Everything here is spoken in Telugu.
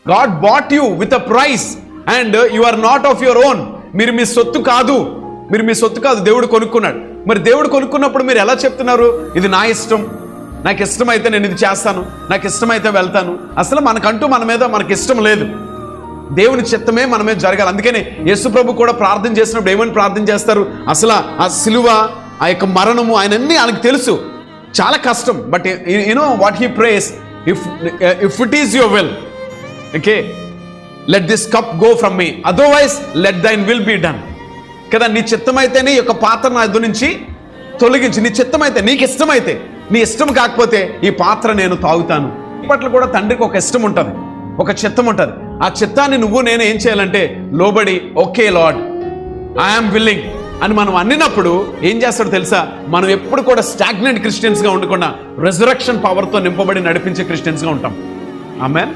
God bought you with a price and you are not of your own. మీరు మీ సొత్తు కాదు, మీరు మీ సొత్తు కాదు, దేవుడు కొనుక్కున్నాడు. మరి దేవుడు కొనుక్కున్నప్పుడు మీరు ఎలా చెప్తున్నారు, ఇది నా ఇష్టం, నాకు ఇష్టమైతే నేను ఇది చేస్తాను, నాకు ఇష్టమైతే వెళ్తాను? అసలు మనకంటూ మన మీద మనకి ఇష్టం లేదు, దేవుని చిత్తమే మన మీద జరగాలి. అందుకని యేసు ప్రభు కూడా ప్రార్థన చేసినప్పుడు ఏమని ప్రార్థన చేస్తారు, అసలు ఆ సిలువ, ఆ యొక్క మరణము, ఆయనకు తెలుసు, చాలా కష్టం. But you know what he prays, if it is your will, okay, let this cup go from me, otherwise let thine will be done. కదా, నీ చిత్తమైతేనే ఈ యొక్క పాత్ర నా ఎదురు నుంచి తొలగించి, నీ చిత్తమైతే, నీకు ఇష్టమైతే, నీ ఇష్టం కాకపోతే ఈ పాత్ర నేను తాగుతాను. ఇప్పట్లో కూడా తండ్రికి ఒక ఇష్టం ఉంటుంది, ఒక చిత్తం ఉంటుంది. ఆ చిత్తాన్ని నువ్వు నేను ఏం చేయాలంటే లోబడి, ఓకే లార్డ్ ఐఎమ్ విల్లింగ్ అని మనం అన్నినప్పుడు ఏం చేస్తాడో తెలుసా, మనం ఎప్పుడు కూడా స్టాగ్నెంట్ క్రిస్టియన్స్గా ఉండకుండా రెజరక్షన్ పవర్తో నింపబడి నడిపించే క్రిస్టియన్స్గా ఉంటాం. ఆమేన్.